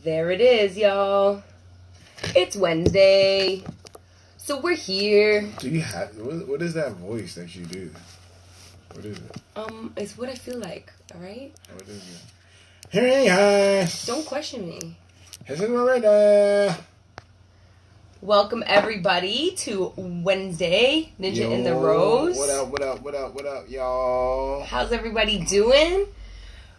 There it is, y'all. It's Wednesday. So we're here. Do you have... What is that voice that you do? What is it? It's what I feel like, alright? What is it? Here Don't question me. Welcome everybody to Wednesday, Nenjah and the Rose. What up, y'all? How's everybody doing?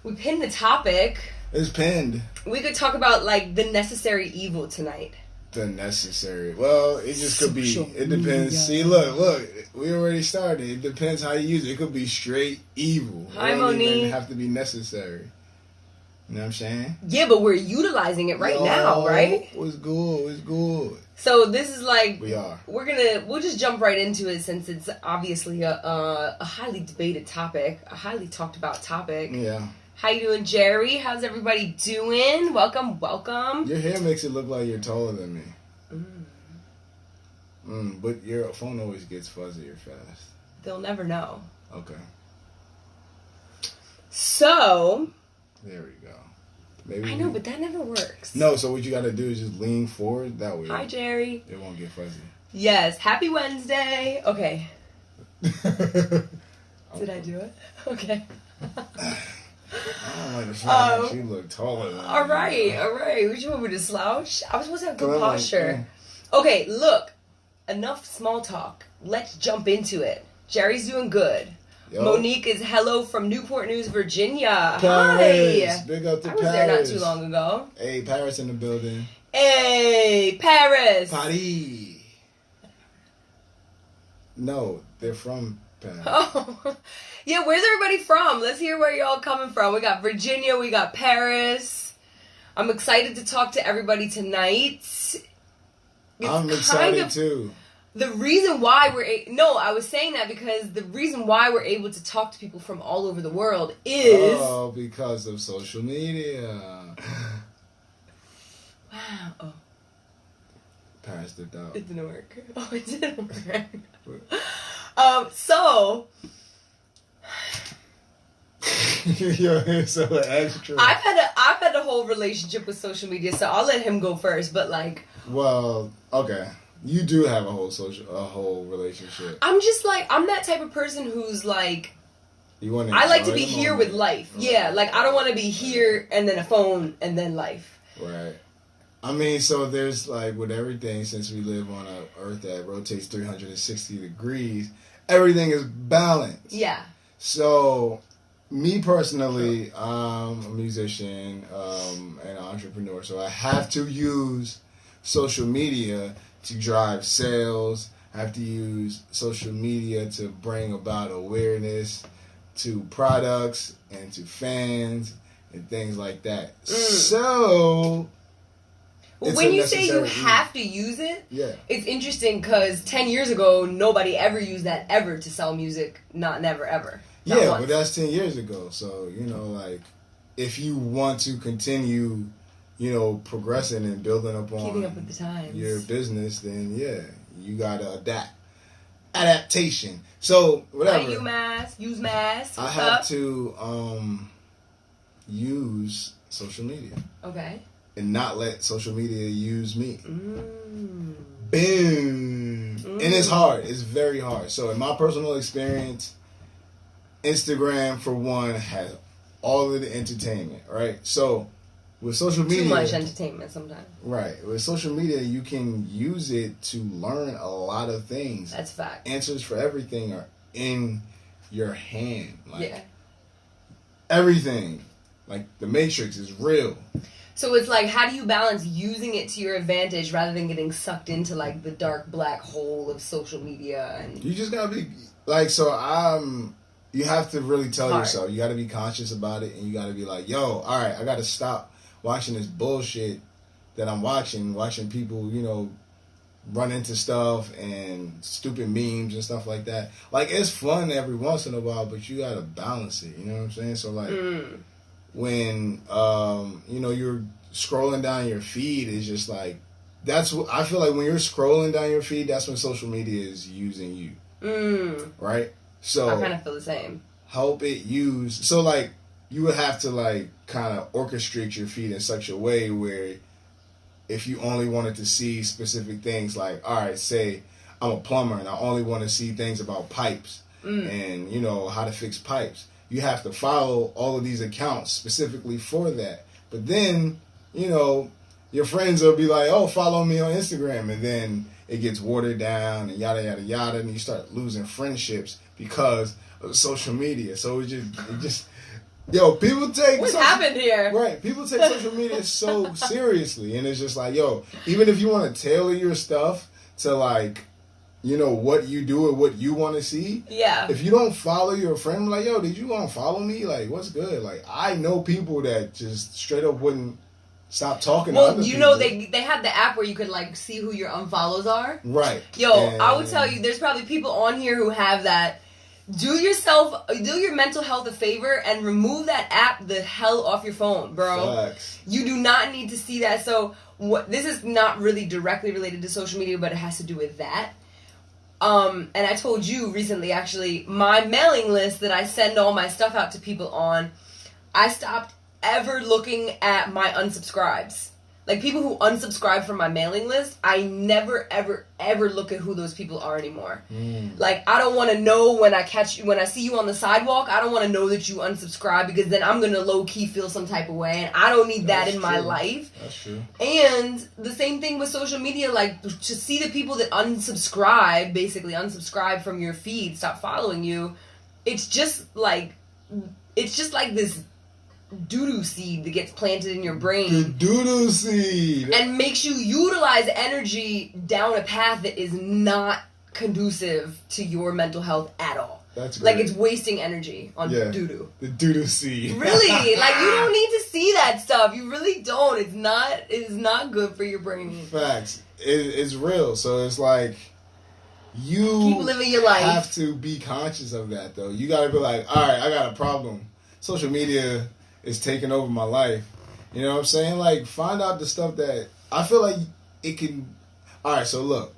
We pinned the topic. It's pinned. We could talk about like the necessary evil tonight. The necessary. Well, it just could be. It depends. See, look. We already started. It depends how you use it. It could be straight evil. Hi, it don't Monique. even have to be necessary. You know what I'm saying? Yeah, but we're utilizing it right now, right? It's good. So this is like we'll just jump right into it since it's obviously a highly debated topic, a highly talked about topic. Yeah. How you doing, Jerry? How's everybody doing? Welcome. Your hair makes it look like you're taller than me. But your phone always gets fuzzier fast. They'll never know. Okay. So. There we go. Maybe I know, but that never works. No, so what you got to do is just lean forward. That way. Hi, Jerry. It won't get fuzzy. Yes. Happy Wednesday. Okay. Did I do it? Okay. I don't like the fact that you look taller than All right. Would you want me to slouch? I was supposed to have good posture. Okay, look. Enough small talk. Let's jump into it. Jerry's doing good. Yo. Monique is hello from Newport News, Virginia. Paris. Hi. Big up to I was Paris. there not too long ago. Hey, Paris in the building. Hey, Paris. Paris. No, they're from Paris. Oh. Yeah, where's everybody from? Let's hear where y'all coming from. We got Virginia, we got Paris. I'm excited to talk to everybody tonight. I'm excited too. The reason why I was saying that because the reason why we're able to talk to people from all over the world is... Oh, because of social media. Wow. Oh. Paris dipped out. It didn't work. Oh, it didn't work. So... You're so extra. I've had a whole relationship with social media, so I'll let him go first, but like... Well, okay. You do have a whole relationship. I'm just like, I'm that type of person who's like, I like to be here with life. Right. Yeah, like I don't want to be here and then a phone and then life. Right. I mean, so there's like with everything, since we live on an earth that rotates 360 degrees, everything is balanced. Yeah. So, me personally, I'm a musician and an entrepreneur, so I have to use social media to drive sales. I have to use social media to bring about awareness to products and to fans and things like that. So, when you say you have to use it, yeah, it's interesting because 10 years ago, nobody ever used that ever to sell music. Never, ever. Yeah, but that's 10 years ago. So, like, if you want to continue, progressing and building up on keeping up with the times, your business, then yeah, you gotta adapt. Adaptation. So whatever. Use mass. I have to use social media. Okay. And not let social media use me. Boom. And it's hard. It's very hard. So in my personal experience, Instagram for one has all of the entertainment, right? So with social media... Too much entertainment sometimes. Right. With social media, you can use it to learn a lot of things. That's fact. Answers for everything are in your hand. Like, yeah. Everything. Like, the Matrix is real. So it's like, how do you balance using it to your advantage rather than getting sucked into, like, the dark black hole of social media? And you just gotta be... Like, you have to really tell yourself. You gotta be conscious about it, and you gotta be like, yo, all right, I gotta stop watching this bullshit that I'm watching people, run into stuff and stupid memes and stuff like that. Like, it's fun every once in a while, but you gotta balance it, you know what I'm saying? So, like, when, you're scrolling down your feed, it's just like, that's what, I feel like when you're scrolling down your feed, that's when social media is using you. Right? So I kind of feel the same. Help it use, so, like, you would have to like kind of orchestrate your feed in such a way where if you only wanted to see specific things, like, all right, say I'm a plumber and I only want to see things about pipes and, you know, how to fix pipes. You have to follow all of these accounts specifically for that. But then, you know, your friends will be like, oh, follow me on Instagram. And then it gets watered down and yada, yada, yada. And you start losing friendships because of social media. So it just yo, people take... What's happened here? Right. People take social media so seriously. And it's just like, yo, even if you want to tailor your stuff to like, you know, what you do and what you want to see. Yeah. If you don't follow your friend, like, yo, did you unfollow me? Like, what's good? Like, I know people that just straight up wouldn't stop talking to other people. Well, you know, they had the app where you could, like, see who your unfollows are. Right. Yo, I would tell you, there's probably people on here who have that. Do your mental health a favor and remove that app the hell off your phone, bro. Facts. You do not need to see that. So, this is not really directly related to social media, but it has to do with that. And I told you recently, actually, my mailing list that I send all my stuff out to people on, I stopped ever looking at my unsubscribes. Like, people who unsubscribe from my mailing list, I never, ever, ever look at who those people are anymore. Like, I don't want to know when I see you on the sidewalk, I don't want to know that you unsubscribe, because then I'm going to low-key feel some type of way, and I don't need that in my life. That's true. And the same thing with social media, like, to see the people that unsubscribe from your feed, stop following you, it's just like this doo-doo seed that gets planted in your brain. The doo-doo seed. And makes you utilize energy down a path that is not conducive to your mental health at all. That's great. Like, it's wasting energy on doo-doo. The doo-doo seed. Really? Like, you don't need to see that stuff. You really don't. It is not good for your brain. Facts. It's real. So it's like, you keep living your life. Have to be conscious of that, though. You gotta be like, all right, I got a problem. Social media is taking over my life. You know what I'm saying? Like, find out the stuff that I feel like it can... Alright, so look.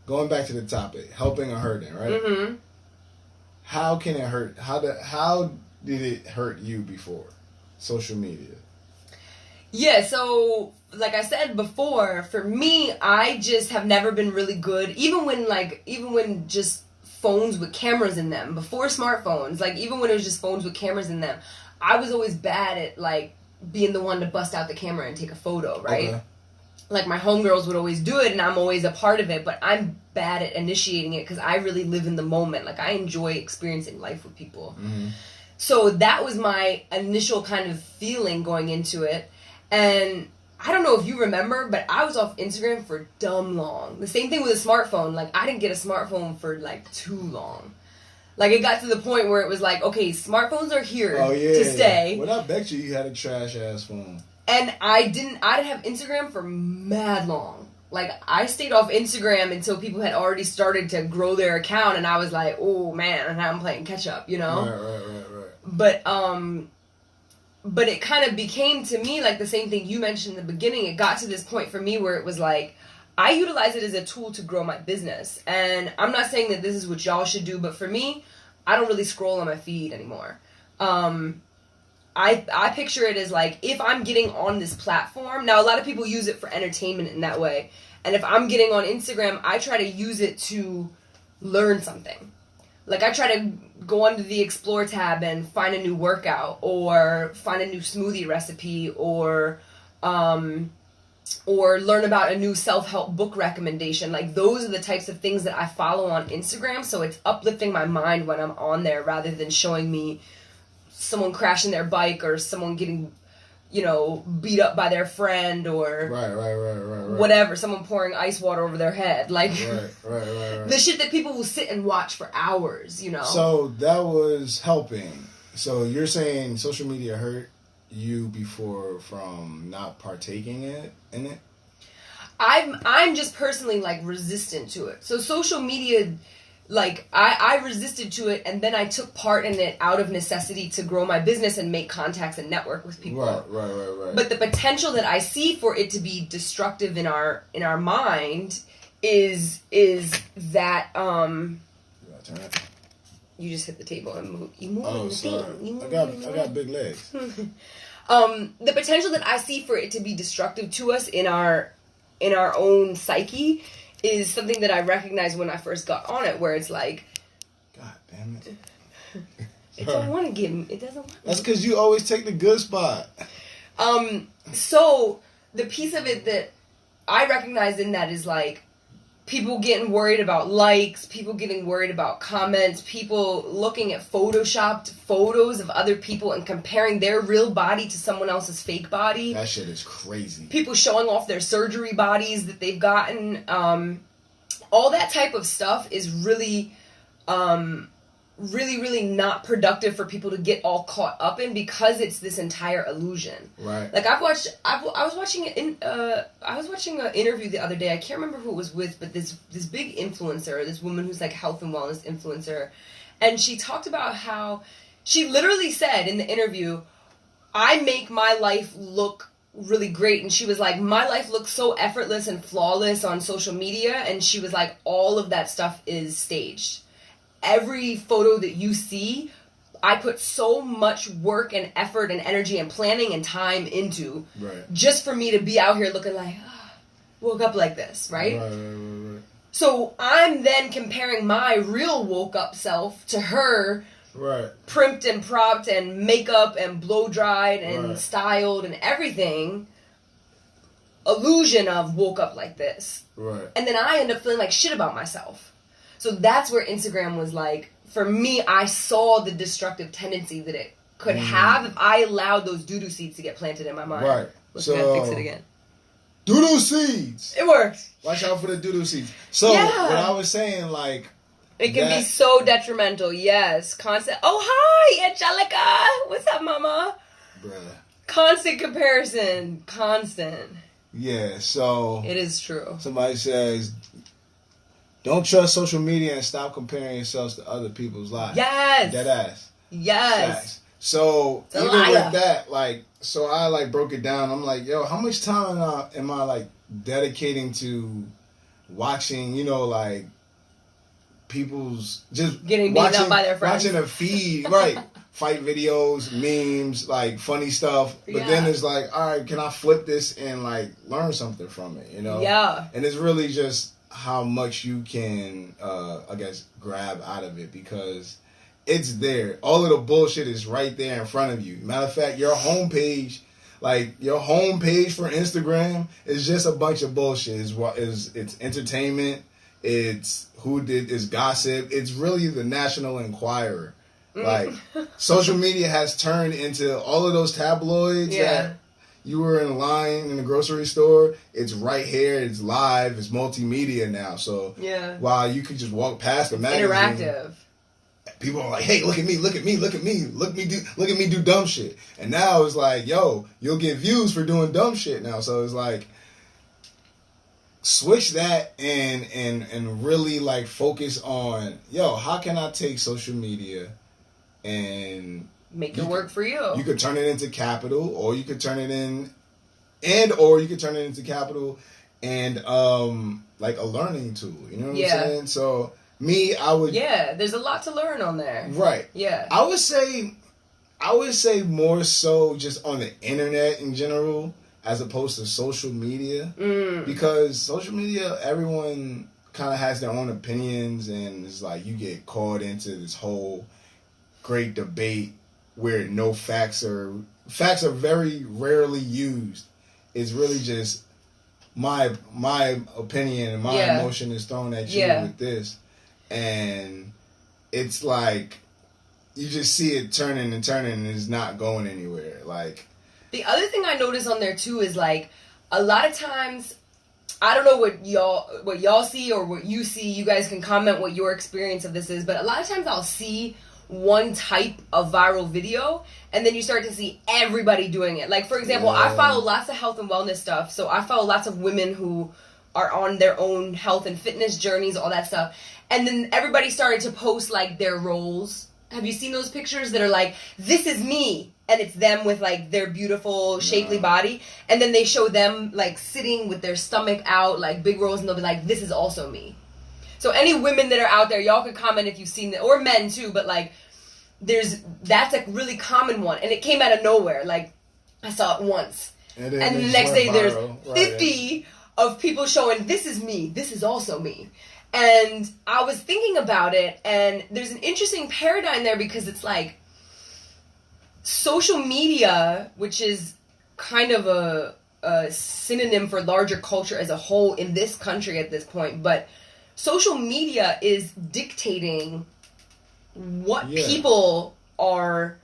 Going back to the topic. Helping or hurting, right? Mm-hmm. How can it hurt? How did it hurt you before? Social media. Yeah, so... Like I said before, for me, I just have never been really good. Even when just phones with cameras in them. Before smartphones. Like, even when it was just phones with cameras in them. I was always bad at, like, being the one to bust out the camera and take a photo, right? Okay. Like, my homegirls would always do it, and I'm always a part of it, but I'm bad at initiating it because I really live in the moment. Like, I enjoy experiencing life with people. Mm-hmm. So that was my initial kind of feeling going into it. And I don't know if you remember, but I was off Instagram for dumb long. The same thing with a smartphone. Like, I didn't get a smartphone for, like, too long. Like, it got to the point where it was like, okay, smartphones are here to stay. Well, I bet you had a trash-ass phone. And I didn't have Instagram for mad long. Like, I stayed off Instagram until people had already started to grow their account, and I was like, oh, man, and now I'm playing catch-up, you know? Right. But it kind of became, to me, like the same thing you mentioned in the beginning. It got to this point for me where it was like, I utilize it as a tool to grow my business. And I'm not saying that this is what y'all should do, but for me, I don't really scroll on my feed anymore. I picture it as like, if I'm getting on this platform, now a lot of people use it for entertainment in that way. And if I'm getting on Instagram, I try to use it to learn something. Like, I try to go under the Explore tab and find a new workout, or find a new smoothie recipe, or learn about a new self-help book recommendation. Like, those are the types of things that I follow on Instagram, so it's uplifting my mind when I'm on there, rather than showing me someone crashing their bike, or someone getting, you know, beat up by their friend, or right. whatever, someone pouring ice water over their head. Like, right. The shit that people will sit and watch for hours, you know? So, that was helping. So, you're saying social media hurt you before from not partaking in it? I'm just personally, like, resistant to it. So social media, like, I resisted to it, and then I took part in it out of necessity to grow my business and make contacts and network with people. Right. But the potential that I see for it to be destructive in our mind is that You just hit the table and move. You move. Oh, sorry. I got big legs. The potential that I see for it to be destructive to us in our own psyche is something that I recognized when I first got on it, where it's like, God damn it. It don't want to give me. It doesn't want. That's because you always take the good spot. So the piece of it that I recognize in that is like people getting worried about likes, people getting worried about comments, people looking at photoshopped photos of other people and comparing their real body to someone else's fake body. That shit is crazy. People showing off their surgery bodies that they've gotten. All that type of stuff is really, really not productive for people to get all caught up in, because it's this entire illusion. Right. Like I was watching an interview the other day. I can't remember who it was with, but this big influencer, this woman who's like health and wellness influencer, and she talked about how she literally said in the interview, "I make my life look really great," and she was like, "My life looks so effortless and flawless on social media," and she was like, "All of that stuff is staged. Every photo that you see, I put so much work and effort and energy and planning and time into, right, just for me to be out here looking like, woke up like this," right? Right. So I'm then comparing my real woke up self to her, right, primped and propped and makeup and blow dried and right, styled and everything, illusion of woke up like this. Right. And then I end up feeling like shit about myself. So that's where Instagram was like, for me, I saw the destructive tendency that it could have if I allowed those doo-doo seeds to get planted in my mind. Right. Let's fix it again. Doo-doo seeds! It worked. Watch out for the doo-doo seeds. So, Yeah. what I was saying, like... It can be so detrimental, yes. Constant, oh, hi, Angelica! What's up, mama? Bruh. Constant comparison. Constant. Yeah, so... It is true. Somebody says... Don't trust social media and stop comparing yourselves to other people's lives. Yes. Dead ass. Yes. Facts. So It's a even liar. with that, like, so I like broke it down. I'm like, yo, how much time am I like dedicating to watching? You know, like people's just getting beaten up by their friends, watching a feed, right? Fight videos, memes, like funny stuff. But then it's like, all right, can I flip this and like learn something from it? You know? Yeah. And it's really just how much you can, I guess, grab out of it, because it's there. All of the bullshit is right there in front of you. Matter of fact, your homepage, like your homepage for Instagram, is just a bunch of bullshit. It's entertainment. It's it's gossip. It's really the National Enquirer. Like social media has turned into all of those tabloids that you were in line in the grocery store. It's right here. It's live. It's multimedia now. So while you could just walk past the magazine, interactive. People are like, "Hey, look at me! Look at me! Look at me! Look at me do dumb shit." And now it's like, "Yo, you'll get views for doing dumb shit now." So it's like, switch that and really like focus on, yo, how can I take social media and make it work for you? You could turn it into capital, or you could turn it into capital and like a learning tool. You know what I'm saying? So I would there's a lot to learn on there. Right. Yeah. I would say more so just on the internet in general, as opposed to social media, because social media, everyone kind of has their own opinions, and it's like you get caught into this whole great debate where no facts are very rarely used. It's really just my opinion and my emotion is thrown at you with this, and it's like you just see it turning and it's not going anywhere. Like, the other thing I notice on there too is like a lot of times, I don't know what y'all see or what you see. You guys can comment what your experience of this is, but a lot of times I'll see one type of viral video and then you start to see everybody doing it. Like, for example, I follow lots of health and wellness stuff, so I follow lots of women who are on their own health and fitness journeys, all that stuff. And then everybody started to post like their rolls. Have you seen those pictures that are like, this is me? And it's them with like their beautiful shapely body. And then they show them like sitting with their stomach out, like big rolls, and they'll be like, this is also me. So any women that are out there, y'all can comment if you've seen it, or men too, but like, that's a really common one, and it came out of nowhere. Like, I saw it once, and the next day there's 50 of people showing, this is me, this is also me. And I was thinking about it, and there's an interesting paradigm there, because it's like, social media, which is kind of a synonym for larger culture as a whole in this country at this point, but social media is dictating what people are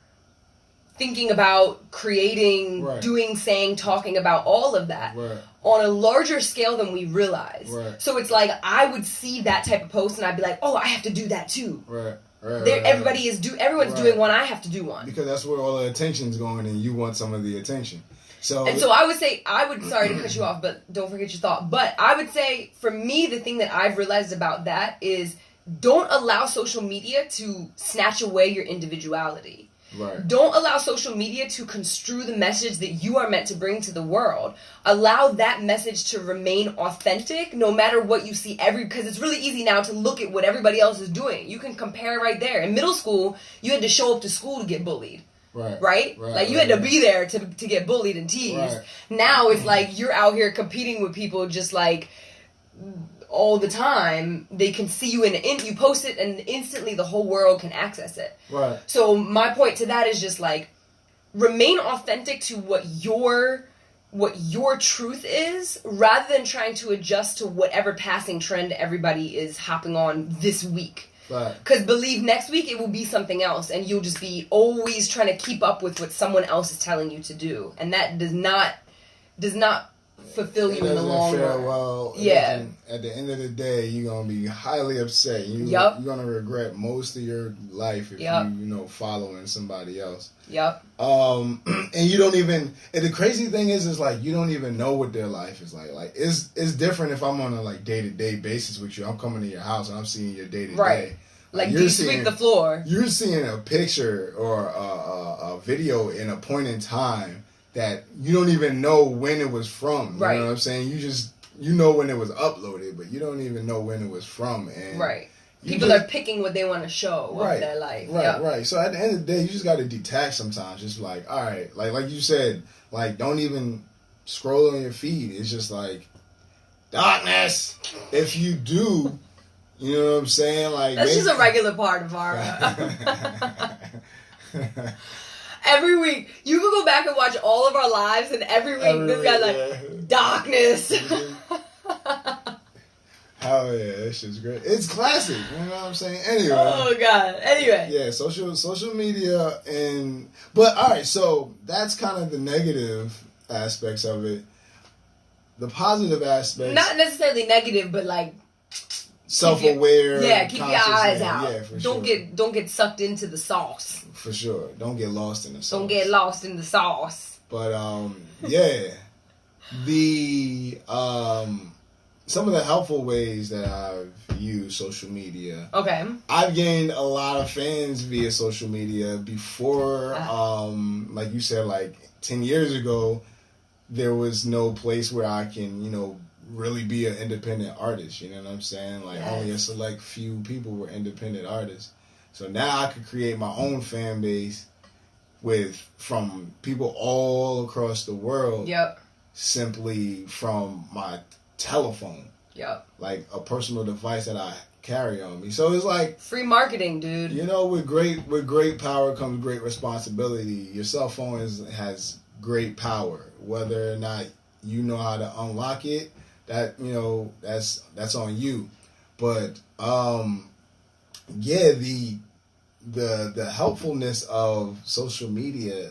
thinking about, creating, doing, saying, talking about, all of that on a larger scale than we realize. So it's like, I would see that type of post and I'd be like, oh, I have to do that too. Everyone's doing one, I have to do one. Because that's where all the attention's going, and you want some of the attention. So I would say, sorry to cut you off, but don't forget your thought. But I would say, for me, the thing that I've realized about that is, don't allow social media to snatch away your individuality. Don't allow social media to construe the message that you are meant to bring to the world. Allow that message to remain authentic, no matter what you see because it's really easy now to look at what everybody else is doing. You can compare right there. In middle school, you had to show up to school to get bullied. Right? Like, you had to be there to get bullied and teased. Now it's like, you're out here competing with people just like all the time. They can see you you post it, and instantly the whole world can access it. So my point to that is just like, remain authentic to what your truth is, rather than trying to adjust to whatever passing trend everybody is hopping on this week. Because believe next week it will be something else, and you'll just be always trying to keep up with what someone else is telling you to do, and that does not fulfill you in the long run. Well, at the end of the day, you're gonna be highly upset. You're gonna regret most of your life if you following somebody else. And you don't even. And the crazy thing is like, you don't even know what their life is like. Like, it's different if I'm on a like day-to-day basis with you. I'm coming to your house and I'm seeing your day-to-day. Like, you sweep the floor. You're seeing a picture or a video in a point in time that you don't even know when it was from. You know what I'm saying? You know when it was uploaded, but you don't even know when it was from. And people are picking what they want to show of their life. So at the end of the day, you just got to detach sometimes. Just like, all right, like you said, like, don't even scroll on your feed. It's just like, darkness. If you do, you know what I'm saying? Like, that's just a regular part of our... Every week, you can go back and watch all of our lives, and every week this guy's like, darkness. Oh yeah, that shit's great. It's classic, you know what I'm saying? Anyway. Oh god. Anyway. Yeah, social media but alright, so that's kind of the negative aspects of it. The positive aspects, not necessarily negative, but like self-aware. Keep your eyes out. Yeah, for don't get sucked into the sauce. For sure. Don't get lost in the sauce. Don't get lost in the sauce. But the some of the helpful ways that I've used social media. Okay. I've gained a lot of fans via social media. Before, like you said, like 10 years ago, there was no place where I can, really be an independent artist. You know what I'm saying? Like, only a select few people were independent artists. So now I could create my own fan base from people all across the world. Simply from my telephone. Like a personal device that I carry on me. So it's like free marketing, dude. With great power comes great responsibility. Your cell phone has great power. Whether or not you know how to unlock it, that that's on you. But the helpfulness of social media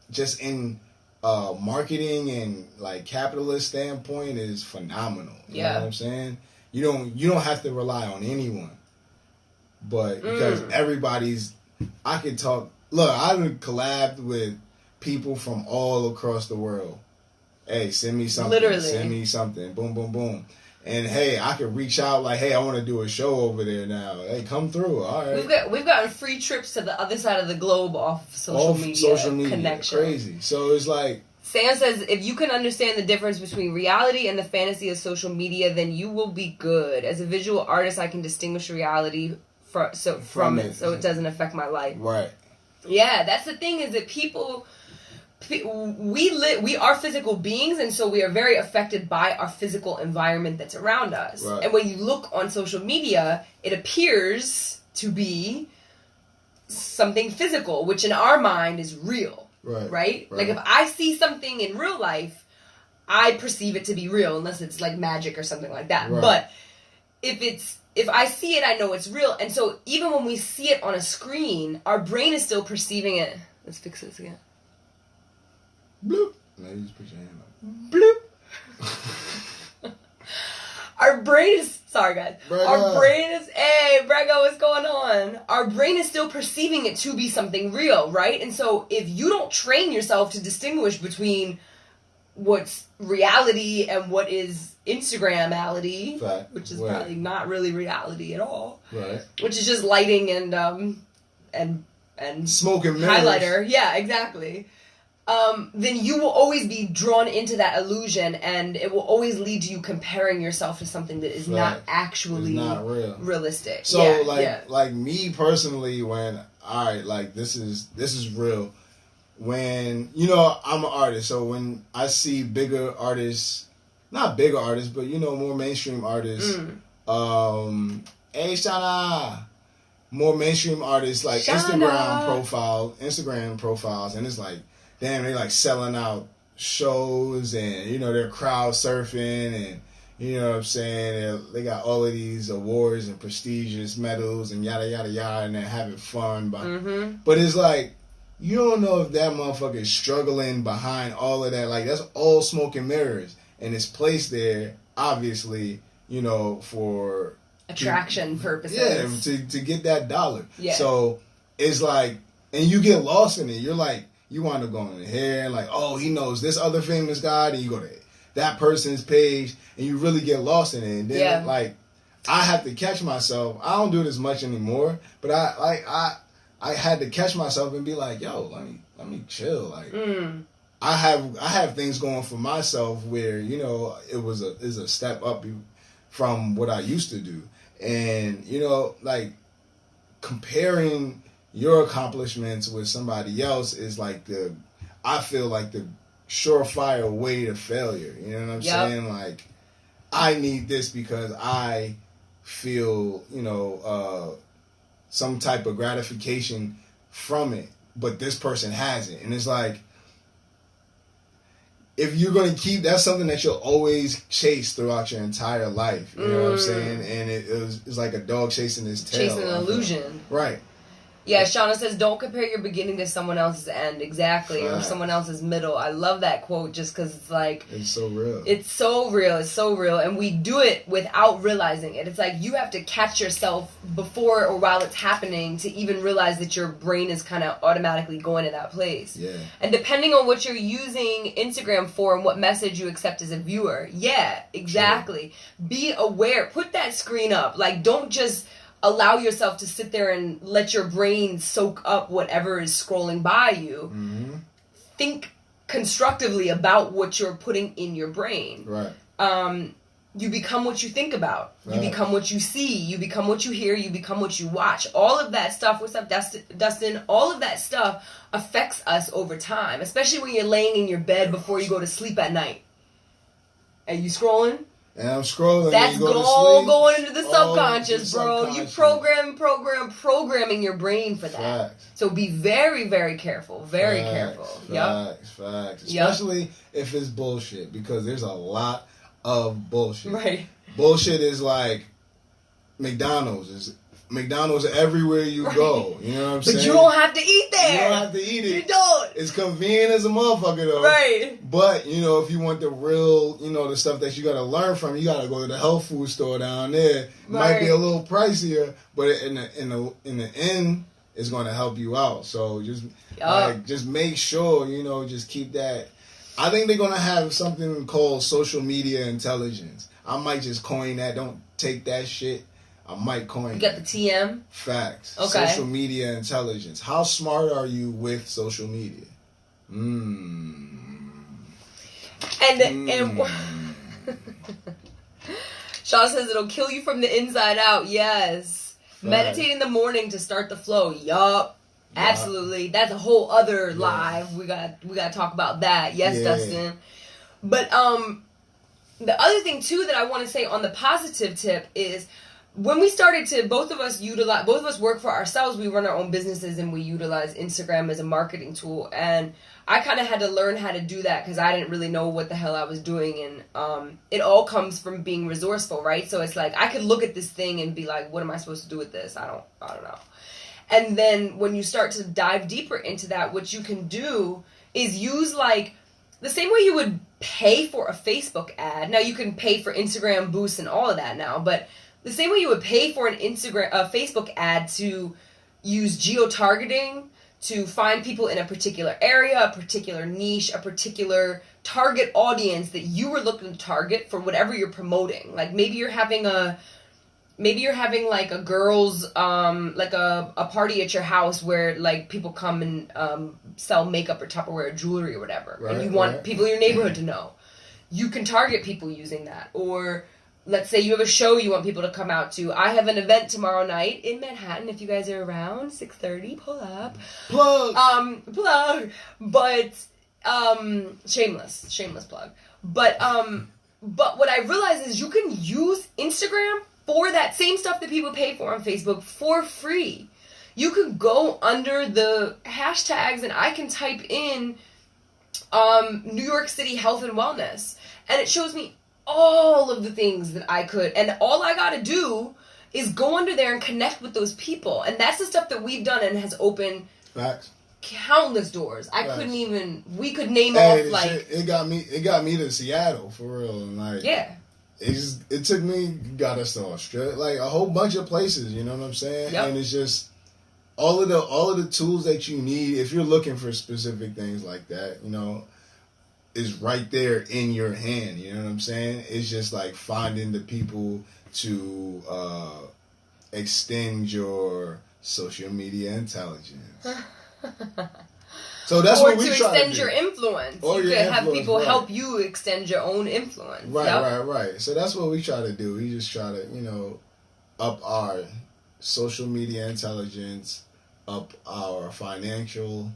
just in marketing and like capitalist standpoint is phenomenal. You know what I'm saying? You don't have to rely on anyone. But because I could talk. Look, I collabed with people from all across the world. Hey, send me something. Literally. Send me something. Boom, boom, boom. And hey, I could reach out like, hey, I want to do a show over there now. Hey, come through. All right. We've gotten free trips to the other side of the globe off social media connection. Crazy. So it's like Sam says, if you can understand the difference between reality and the fantasy of social media, then you will be good. As a visual artist, I can distinguish reality from it, so it doesn't affect my life. Right. Yeah, that's the thing, is that we are physical beings, and so we are very affected by our physical environment that's around us. Right. And when you look on social media, it appears to be something physical, which in our mind is real. Right? Like, if I see something in real life, I perceive it to be real, unless it's like magic or something like that. Right. But if I see it, I know it's real. And so even when we see it on a screen, our brain is still perceiving it. Let's fix this again. Bloop. Now you just put your hand up. Bloop. Our brain is... Sorry, guys. Our brain is... Hey, Brego, what's going on? Our brain is still perceiving it to be something real, right? And so if you don't train yourself to distinguish between what's reality and what is Instagram-ality, which is probably not really reality at all, right? Which is just lighting and smoke and mirrors. Highlighter. Yeah, exactly. Then you will always be drawn into that illusion, and it will always lead to you comparing yourself to something that is not actually realistic. So, like me personally, when this is real. When I'm an artist, so when I see bigger artists, not bigger artists, but more mainstream artists, hey Shana, more mainstream artists like Instagram profiles, and it's like, damn, they like selling out shows, and they're crowd surfing, and you know what I'm saying, they got all of these awards and prestigious medals and yada yada yada, and they're having fun. But it's like, you don't know if that motherfucker is struggling behind all of that. Like, that's all smoke and mirrors, and it's placed there obviously, for attraction purposes. Yeah, to get that dollar. Yeah. So it's like, and you get lost in it. You're like, you wind up going in here and like, oh, he knows this other famous guy, and you go to that person's page, and you really get lost in it. And then like, I have to catch myself. I don't do it as much anymore, but I had to catch myself and be like, yo, let me chill. Like, I have things going for myself where is a step up from what I used to do, and like, comparing your accomplishments with somebody else is like I feel like the surefire way to failure. You know what I'm saying? Like, I need this because I feel some type of gratification from it, but this person hasn't. And it's like, if you're going to keep, that's something that you'll always chase throughout your entire life. You know what I'm saying? And it's like a dog chasing his tail. Chasing an illusion. Right. Yeah, Shauna says, don't compare your beginning to someone else's end. Exactly. Or someone else's middle. I love that quote just because it's like... It's so real. It's so real. It's so real. And we do it without realizing it. It's like you have to catch yourself before or while it's happening to even realize that your brain is kind of automatically going to that place. Yeah. And depending on what you're using Instagram for and what message you accept as a viewer. Yeah, exactly. True. Be aware. Put that screen up. Like, don't just... allow yourself to sit there and let your brain soak up whatever is scrolling by you. Mm-hmm. Think constructively about what you're putting in your brain. Right. You become what you think about. Right. You become what you see. You become what you hear. You become what you watch. All of that stuff, what's up, Dustin? All of that stuff affects us over time, especially when you're laying in your bed before you go to sleep at night. Are you scrolling? And I'm scrolling. That's all going into the subconscious, bro. You programming your brain for that. Facts. So be very, very careful. Very careful. Facts. Especially if it's bullshit, because there's a lot of bullshit. Right. Bullshit is like McDonald's everywhere you go. You know what I'm saying? But you don't have to eat there. You don't have to eat it. You don't. It's convenient as a motherfucker, though. Right. But, if you want the real, the stuff that you got to learn from, you got to go to the health food store down there. It might be a little pricier, but in the end, it's going to help you out. So just make sure, just keep that. I think they're going to have something called social media intelligence. I might just coin that. Don't take that shit. I might coin. You got the TM? Facts. Okay. Social media intelligence. How smart are you with social media? And Shaw says it'll kill you from the inside out. Yes. Right. Meditate in the morning to start the flow. Yup. Absolutely. That's a whole other live. We got to talk about that. Yes, Dustin. But the other thing too that I want to say on the positive tip is when we started to both of us work for ourselves, we run our own businesses and we utilize Instagram as a marketing tool, and I kind of had to learn how to do that because I didn't really know what the hell I was doing, and it all comes from being resourceful, right? So it's like I could look at this thing and be like, what am I supposed to do with this? I don't know. And then when you start to dive deeper into that, what you can do is use like the same way you would pay for a Facebook ad. Now you can pay for Instagram boosts and all of that now, but the same way you would pay for a Facebook ad to use geo-targeting to find people in a particular area, a particular niche, a particular target audience that you were looking to target for whatever you're promoting. Like maybe you're having like a girls like a party at your house where like people come and sell makeup or Tupperware or jewelry or whatever, right, and you want people in your neighborhood to know. You can target people using that. Or let's say you have a show you want people to come out to. I have an event tomorrow night in Manhattan. If you guys are around, 6:30, pull up. Plug. But shameless plug. But what I realized is you can use Instagram for that same stuff that people pay for on Facebook for free. You could go under the hashtags and I can type in New York City health and wellness, and it shows me all of the things that I could, and all I gotta do is go under there and connect with those people, and that's the stuff that we've done and has opened countless doors. We could name off like it got me to Seattle for real, and like it took me, got us to Australia, like a whole bunch of places, you know what I'm saying? Yep. And it's just all of the tools that you need if you're looking for specific things like that, you know, is right there in your hand, you know what I'm saying? It's just like finding the people to extend your social media intelligence. So that's what we try to do. Or to extend your influence. Or you can have people help you extend your own influence. Right. So that's what we try to do. We just try to, you know, up our social media intelligence, up our financial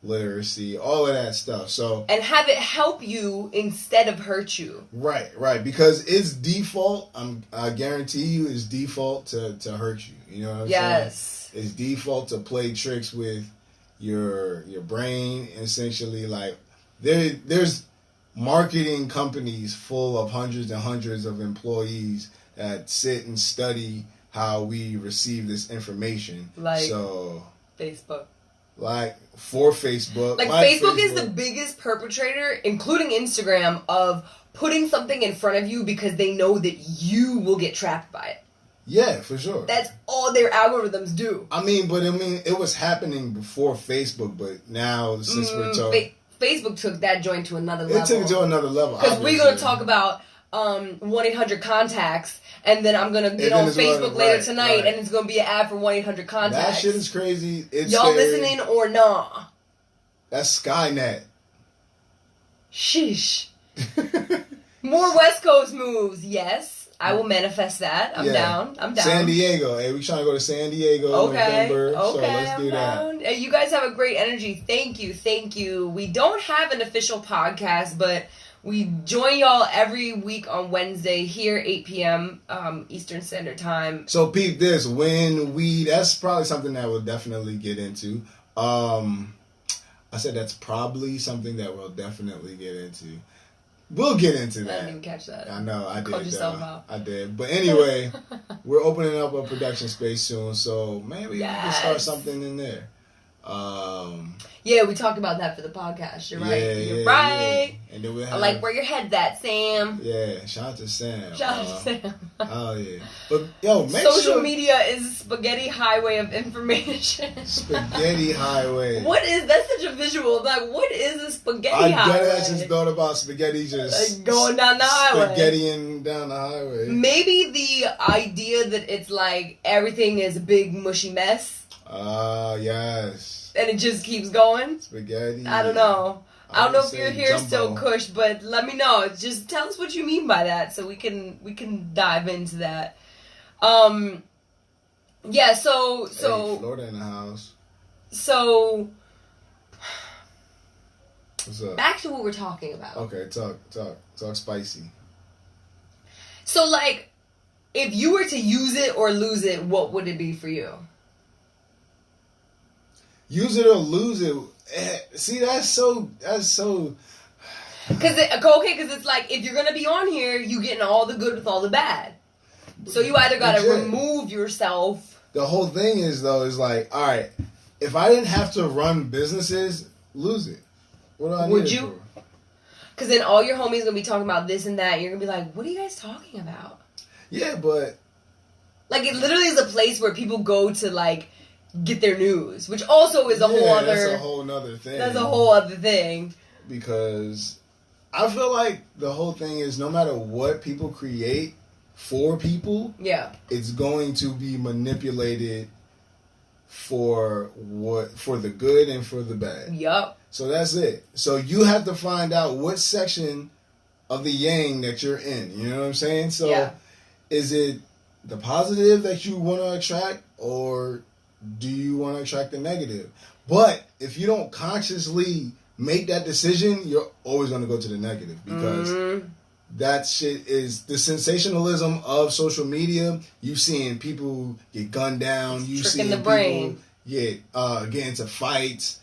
literacy, all of that stuff. So and have it help you instead of hurt you. Right. Because it's default. I guarantee you, it's default to hurt you. You know what I'm saying? It's default to play tricks with your brain. Essentially, like there's marketing companies full of hundreds and hundreds of employees that sit and study how we receive this information. Like Facebook. Like for Facebook. Like Facebook is the biggest perpetrator, including Instagram, of putting something in front of you because they know that you will get trapped by it. Yeah, for sure. That's all their algorithms do. It was happening before Facebook, but now since we're talking... Facebook took that joint to another level. It took it to another level. Because we're going to talk about 1-800-CONTACTS, and then I'm going to get on Facebook later tonight, and it's going to be an ad for 1-800-CONTACTS. That shit is crazy. It's Y'all listening or nah? That's Skynet. Sheesh. More West Coast moves, yes. I will manifest that. I'm down. San Diego. Hey, we trying to go to San Diego in November. So let's do that. Hey, you guys have a great energy. Thank you. We don't have an official podcast, but we join y'all every week on Wednesday here, 8 p.m. Eastern Standard Time. So peep this. That's probably something that we'll definitely get into. I said that's probably something that we'll definitely get into. We'll get into that. I didn't even catch that. I know, I did. Called yourself out. I did. But anyway, we're opening up a production space soon, so maybe we can start something in there. Yeah, we talked about that for the podcast. You're right. You're right. Yeah. And then we'll have, I like where your head's at, Sam. Yeah, shout out to Sam. Oh, yeah. But, yo, social media is a spaghetti highway of information. Spaghetti highway. That's such a visual. Like, what is a spaghetti highway? I just thought about spaghetti just... Like going down the highway. Spaghettiing down the highway. Maybe the idea that it's like everything is a big mushy mess. Yes. And it just keeps going. Spaghetti. I don't know. I don't know if you're here still, Kush, but let me know. Just tell us what you mean by that, so we can dive into that. Yeah. So hey, Florida in the house. So. What's up? Back to what we're talking about. Okay, talk spicy. So, like, if you were to use it or lose it, what would it be for you? Use it or lose it. See, that's so. Because it's like, if you're gonna be on here, you getting all the good with all the bad. So you either gotta remove yourself. The whole thing is like, all right, if I didn't have to run businesses, lose it. What do I need? Would you? Because then all your homies gonna be talking about this and that. And you're gonna be like, what are you guys talking about? Yeah, but like, it literally is a place where people go to like get their news, which also is a whole other. That's a whole other thing. That's a whole other thing. Because I feel like the whole thing is, no matter what people create for people, it's going to be manipulated for the good and for the bad. Yup. So that's it. So you have to find out what section of the yang that you're in. You know what I'm saying? So is it the positive that you want to attract, or do you want to attract the negative? But if you don't consciously make that decision, you're always going to go to the negative, because that shit is the sensationalism of social media. You seeing people get gunned down. You seeing the brain. People get into fights.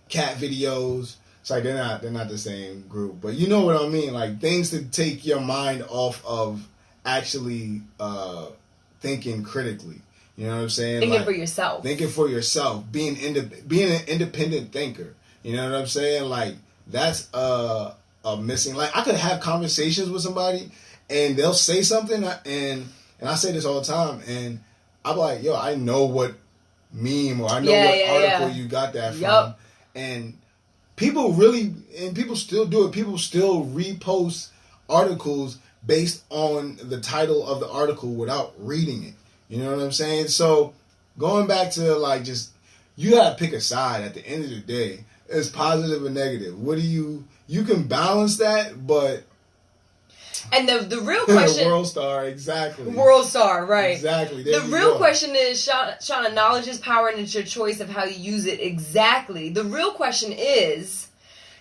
Cat videos. It's like they're not the same group, but you know what I mean. Like, things to take your mind off of actually thinking critically. You know what I'm saying? Thinking for yourself. Thinking for yourself. Being an independent thinker. You know what I'm saying? Like, that's a missing. Like, I could have conversations with somebody and they'll say something, and I say this all the time, and I'm like, yo, I know what meme or I know what article you got that from. And people still do it. People still repost articles based on the title of the article without reading it. You know what I'm saying? So going back to, like, just, you gotta pick a side at the end of the day. It's positive or negative. What do you can balance that, but. And the real question... World star, exactly. World star, right. Exactly. The real question is, Shauna, knowledge is power, and it's your choice of how you use it. Exactly. The real question is,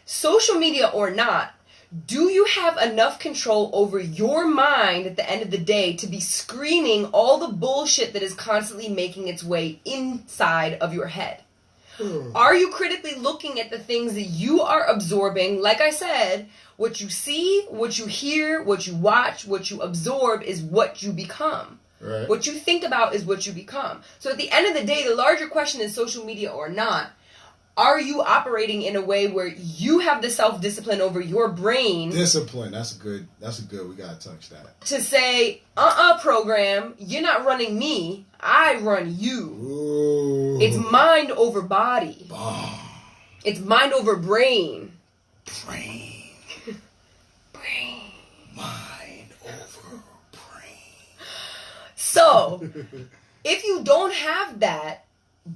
social media or not, do you have enough control over your mind at the end of the day to be screening all the bullshit that is constantly making its way inside of your head? Are you critically looking at the things that you are absorbing? Like I said, what you see, what you hear, what you watch, what you absorb is what you become. Right. What you think about is what you become. So at the end of the day, the larger question is, social media or not, are you operating in a way where you have the self-discipline over your brain? Discipline, that's good. We gotta touch that. To say, program, you're not running me, I run you. Ooh. It's mind over body. Bomb. It's mind over brain. Brain. Mind over brain. So, if you don't have that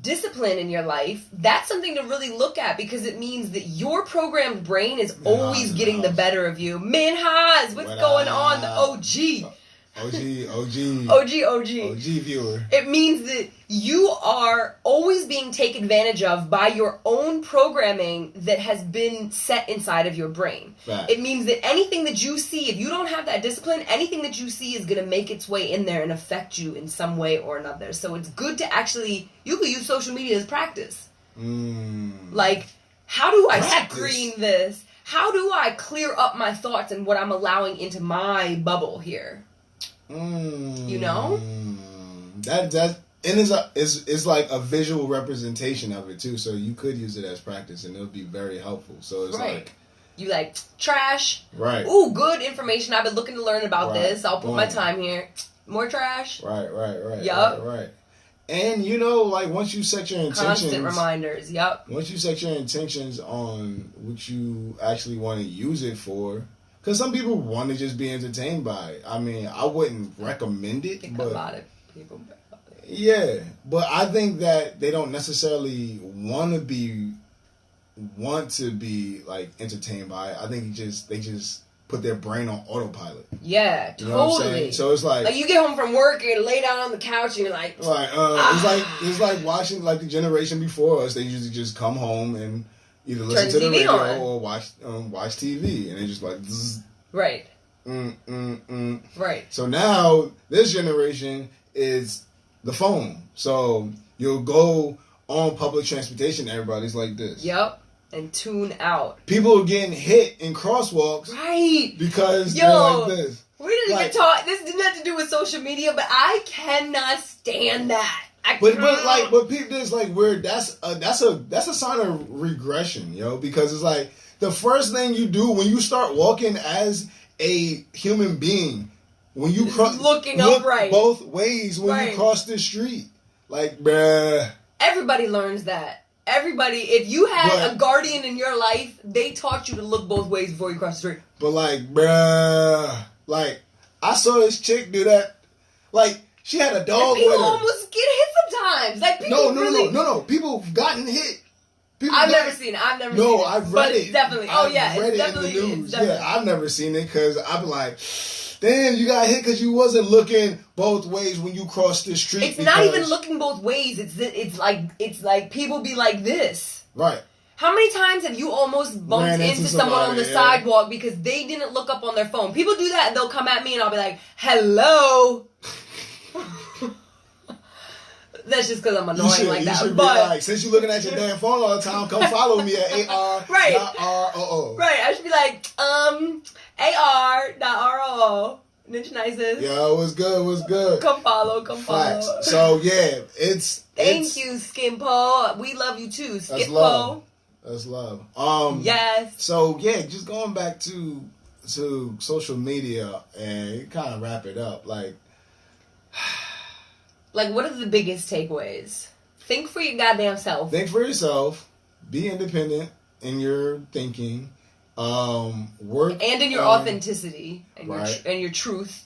discipline in your life, that's something to really look at, because it means that your programmed brain is always getting the better of you. Minhas, what's going on? The OG viewer. It means that you are always being taken advantage of by your own programming that has been set inside of your brain. Fact. It means that anything that you see, if you don't have that discipline, anything that you see is going to make its way in there and affect you in some way or another. So it's good to actually, you could use social media as practice. Like, how do I screen this? How do I clear up my thoughts and what I'm allowing into my bubble here? You know? That and it's like a visual representation of it too, so you could use it as practice and it'll be very helpful. So it's like, you like trash, right? Ooh, good information. I've been looking to learn about this. I'll put my time here. More trash. Right. Yup. Right. And you know, like, once you set your intentions, constant reminders. Yup. Once you set your intentions on what you actually want to use it for. Because some people want to just be entertained by it. I mean, I wouldn't recommend it. A lot of people. Yeah, but I think that they don't necessarily want to be want to be like entertained by it. I think they just put their brain on autopilot. Yeah, you know what I'm totally. So it's like you get home from work and lay down on the couch and you're like, it's like watching like the generation before us. They usually just come home and either listen to the radio or watch TV, and they just like zzz, right. Right. So now this generation is the phone. So you'll go on public transportation, everybody's like this. Yep. And tune out. People are getting hit in crosswalks. Right. Because they're like this. We didn't even talk. This didn't have to do with social media, but I cannot stand that. But people, it's like weird. That's a sign of regression, because it's like the first thing you do when you start walking as a human being, when you look upright both ways when you cross the street, like bruh. Everybody learns that. Everybody, if you had a guardian in your life, they taught you to look both ways before you cross the street. But like, bruh, like I saw this chick do that. Like she had a dog with her. People almost get hit sometimes. Like people no. People have gotten hit. I've never seen it. I've read it. Definitely. I've read it in the news. Yeah, I've never seen it because I've been like, damn, you got hit because you wasn't looking both ways when you crossed the street. It's not even looking both ways. It's like people be like this. Right. How many times have you almost bumped into someone on the sidewalk because they didn't look up on their phone? People do that and they'll come at me and I'll be like, hello. That's just because I'm annoying like that. You should be like, since you're looking at your damn phone all the time, come follow me at AR. Right. .ROO. Right. I should be like, AR.ROO. Nenjah Nycist. Yeah, it was good. Come follow. So yeah, Thank you, Skimpo. We love you too, Skippo. That's love. Yes. So yeah, just going back to social media and kind of wrap it up, like what are the biggest takeaways? Think for your goddamn self. Think for yourself. Be independent in your thinking. Work and in your authenticity and your truth.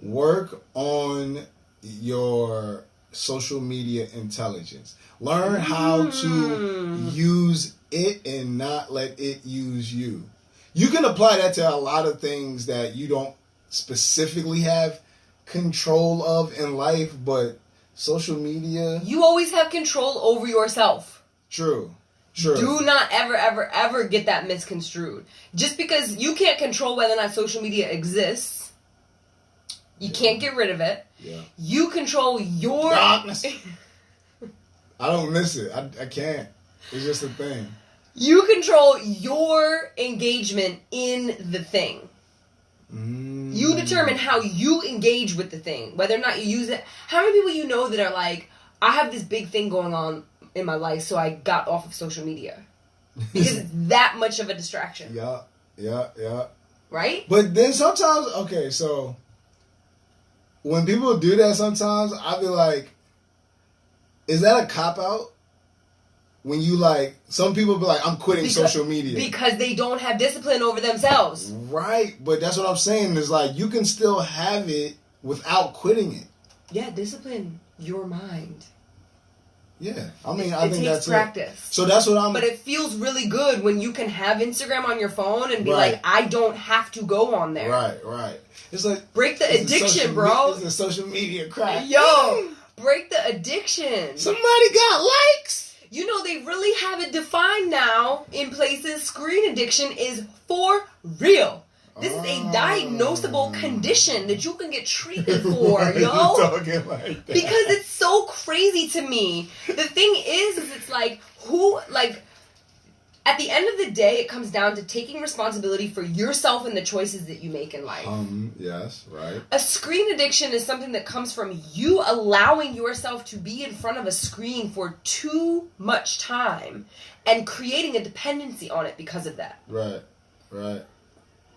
Work on your social media intelligence. Learn how to use it and not let it use you. You can apply that to a lot of things that you don't specifically have control of in life, but social media, you always have control over yourself. True. Do not ever get that misconstrued. Just because you can't control whether or not social media exists, you can't get rid of it. Yeah. You control your darkness. I don't miss it. I can't. It's just a thing. You control your engagement in the thing. You determine how you engage with the thing, whether or not you use it. How many people you know that are like, I have this big thing going on in my life, so I got off of social media. Because it's that much of a distraction. Yeah. Right? But then sometimes, okay, so when people do that sometimes, I be like, is that a cop-out? When you like, some people be like, I'm quitting social media. Because they don't have discipline over themselves. Right, but that's what I'm saying, is like, you can still have it without quitting it. Yeah, discipline your mind. Yeah, I mean, I think that's practice. It. So that's what I'm... But it feels really good when you can have Instagram on your phone and be like, I don't have to go on there. Right. It's like... Break the addiction, bro. It's a social media crack. Yo, break the addiction. Somebody got likes. You know, they really have it defined now in places. Screen addiction is for real. This is a diagnosable condition that you can get treated for, yo. Talking like that. Because it's so crazy to me. The thing is it's like, at the end of the day, it comes down to taking responsibility for yourself and the choices that you make in life. Yes, right. A screen addiction is something that comes from you allowing yourself to be in front of a screen for too much time and creating a dependency on it because of that. Right.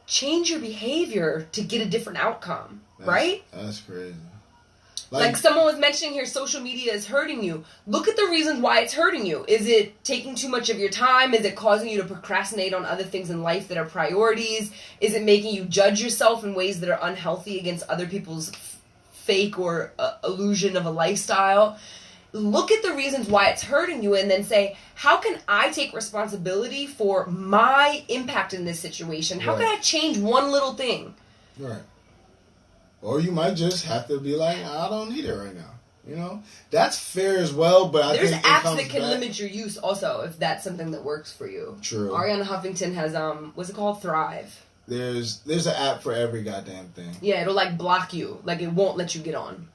Change your behavior to get a different outcome, right? That's crazy. Like someone was mentioning here, social media is hurting you. Look at the reasons why it's hurting you. Is it taking too much of your time? Is it causing you to procrastinate on other things in life that are priorities? Is it making you judge yourself in ways that are unhealthy against other people's fake or illusion of a lifestyle? look at the reasons why it's hurting you and then say, how can I take responsibility for my impact in this situation? How can I change one little thing? Right. Or you might just have to be like, I don't need it right now. You know? That's fair as well, but I think there's apps that can limit your use also, if that's something that works for you. True. Arianna Huffington has, what's it called? Thrive. There's an app for every goddamn thing. Yeah, it'll like block you. Like it won't let you get on.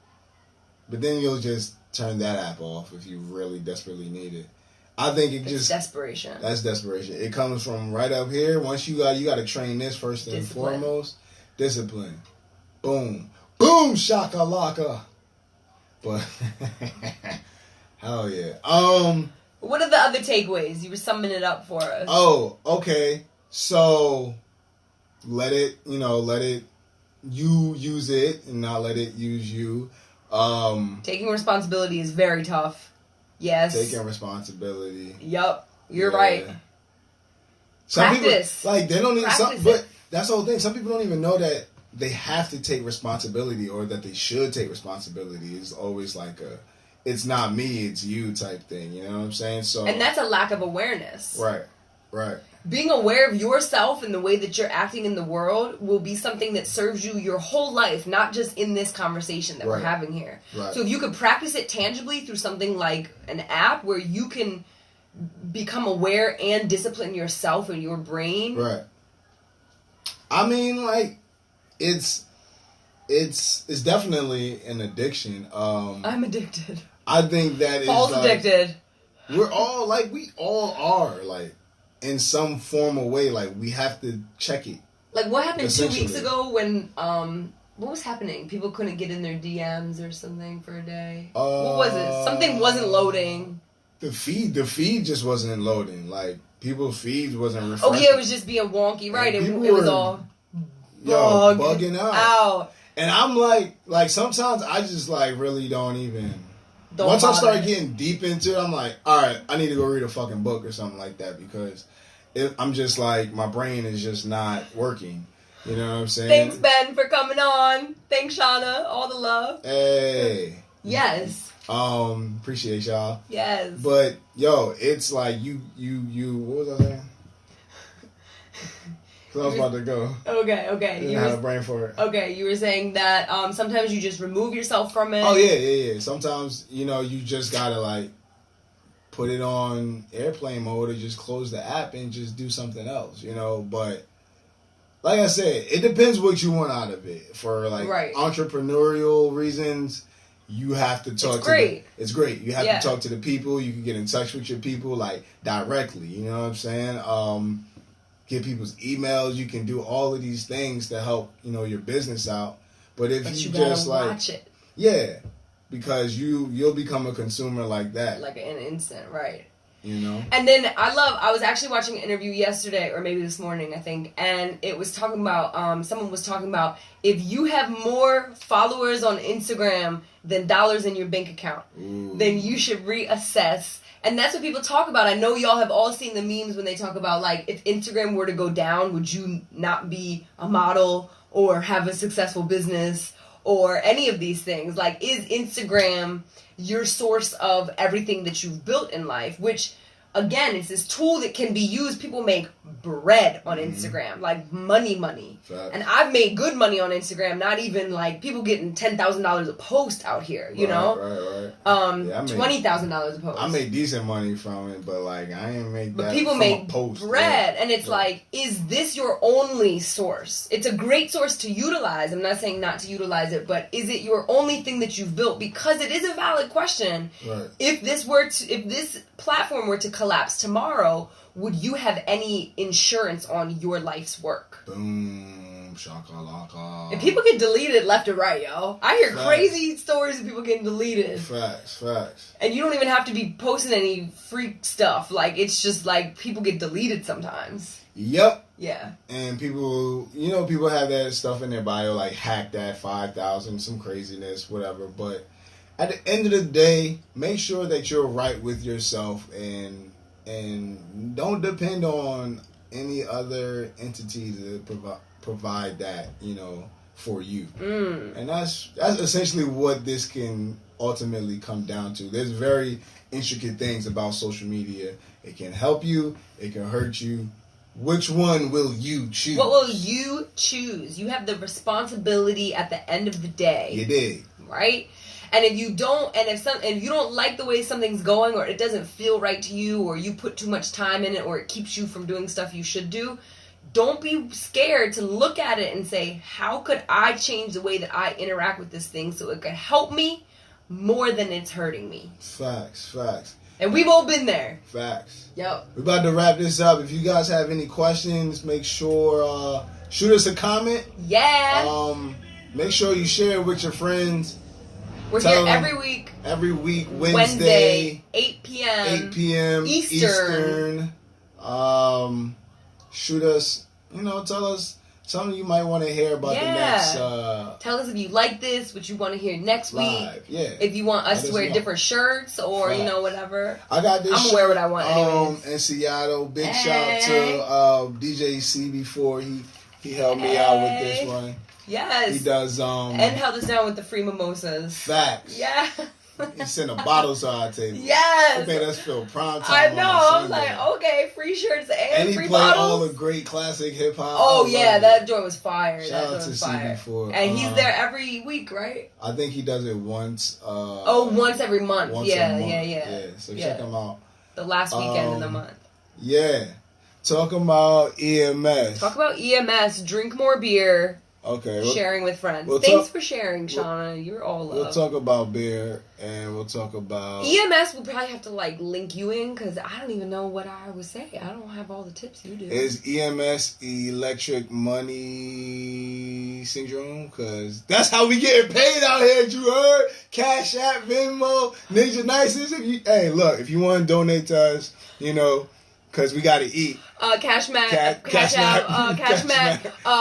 But then you'll just turn that app off if you really desperately need it. I think it's desperation. That's desperation. It comes from right up here. Once you got to train this first and foremost. Discipline. Boom. Boom shakalaka. But hell yeah. What are the other takeaways? You were summing it up for us. Oh, okay. So let it you use it and not let it use you. Taking responsibility is very tough. Yes. Taking responsibility. Yup. You're right. Some Practice. People, like, they don't even, but that's the whole thing. Some people don't even know that they have to take responsibility or that they should take responsibility. It's always like it's not me, it's you type thing. You know what I'm saying? So, and that's a lack of awareness. Right. Being aware of yourself and the way that you're acting in the world will be something that serves you your whole life, not just in this conversation that we're having here. Right. So if you could practice it tangibly through something like an app where you can become aware and discipline yourself and your brain. Right. I mean, like, it's definitely an addiction. I'm addicted. I think that Paul's addicted. We all are, like, in some form or way, like, we have to check it. Like, what happened 2 weeks ago when, what was happening? People couldn't get in their DMs or something for a day? What was it? Something wasn't loading. The feed just wasn't loading. Like, people's feeds wasn't refreshing. Oh, yeah, it was just being wonky, right? It was all bugging out. And I'm like, sometimes I just, like, really don't even... Once I start getting deep into it, I'm like, all right, I need to go read a fucking book or something like that because I'm just like, my brain is just not working. You know what I'm saying? Thanks, Ben, for coming on. Thanks, Shauna. All the love. Hey. Yes. Appreciate y'all. Yes. But, yo, it's like you, what was I saying? Because I was about to go. Okay. You had a brain for it. Okay, you were saying that sometimes you just remove yourself from it. Oh, yeah. Sometimes, you just got to, like, put it on airplane mode or just close the app and just do something else, But, like I said, it depends what you want out of it. For, like, entrepreneurial reasons, you have to talk It's great. You have to talk to the people. You can get in touch with your people, like, directly. You know what I'm saying? Get people's emails. You can do all of these things to help, your business out. But if you just watch it. Yeah. Because you'll become a consumer like that. Like in an instant, right. And then I was actually watching an interview yesterday, or maybe this morning, I think, and it was talking about, someone was talking about, if you have more followers on Instagram than dollars in your bank account, then you should reassess. And that's what people talk about. I know y'all have all seen the memes when they talk about, like, if Instagram were to go down, would you not be a model or have a successful business or any of these things? Like, is Instagram your source of everything that you've built in life? Which, again, it's this tool that can be used. People make bread on Instagram, like money. Facts. And I've made good money on Instagram, not even like people getting $10,000 a post out here, you know? Right. $20,000 a post. I made decent money from it, but like I ain't make that. But people from make a post, bread, and it's like, is this your only source? It's a great source to utilize. I'm not saying not to utilize it, but is it your only thing that you've built? Because it is a valid question. Right. If this platform were to collapse tomorrow, would you have any insurance on your life's work? Boom, shakalaka. And people get deleted left or right, yo. I hear crazy stories of people getting deleted. Facts. And you don't even have to be posting any freak stuff. Like, it's just like people get deleted sometimes. Yep. Yeah. And people have that stuff in their bio, like hack that 5,000, some craziness, whatever. But at the end of the day, make sure that you're right with yourself and don't depend on any other entity to provide that, for you. And that's essentially what this can ultimately come down to. There's very intricate things about social media. It can help you, it can hurt you. Which one will you choose? What will you choose? You have the responsibility at the end of the day. You did. Right? And if you don't, if you don't like the way something's going, or it doesn't feel right to you, or you put too much time in it, or it keeps you from doing stuff you should do, don't be scared to look at it and say, how could I change the way that I interact with this thing so it could help me more than it's hurting me? Facts. And we've all been there. Facts. Yep. We're about to wrap this up. If you guys have any questions, make sure shoot us a comment. Yeah. Make sure you share it with your friends. We're here every week. Every week, Wednesday, 8 p.m. 8 p.m. Eastern. Shoot us, tell us something you might want to hear about the next. Tell us if you like this, what you want to hear next live. week. Yeah. If you want us to wear different shirts or, whatever. I got this I'm going to wear what I want anyways. In Seattle. Big shout to DJ C before he helped me out with this one. Yes. He does. And held us down with the free mimosas. Facts. Yeah. He sent a bottle to our table. Yes. It made us feel prime time. I know. I was like, okay, free shirts and free bottles. And he played all the great classic hip hop. Oh yeah, that joint was fire. Shout out to CB4. And he's there every week, right? I think he does it once. Once every month. Yeah. So check him out. The last weekend in the month. Yeah. Talk about EMS. Drink more beer. Okay. Sharing with friends. Thanks for sharing, Shauna. You're all love. We'll talk about beer and we'll talk about... EMS, we'll probably have to link you in because I don't even know what I would say. I don't have all the tips you do. Is EMS electric money syndrome? Because that's how we getting paid out here, you heard? Cash App, Venmo, Nenjah Nycist. If you want to donate to us, because we got to eat. Cash Mac,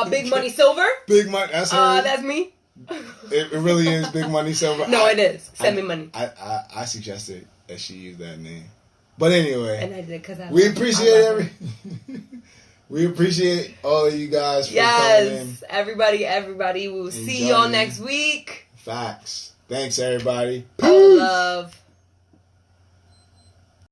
Big Money Silver. Big Money, that's her. That's me. It really is Big Money Silver. No, it is. Send me money. I suggested that she use that name. But anyway. And I did because we appreciate we appreciate all of you guys for coming in. Everybody. We will see y'all next week. Facts. Thanks, everybody. Peace. Love.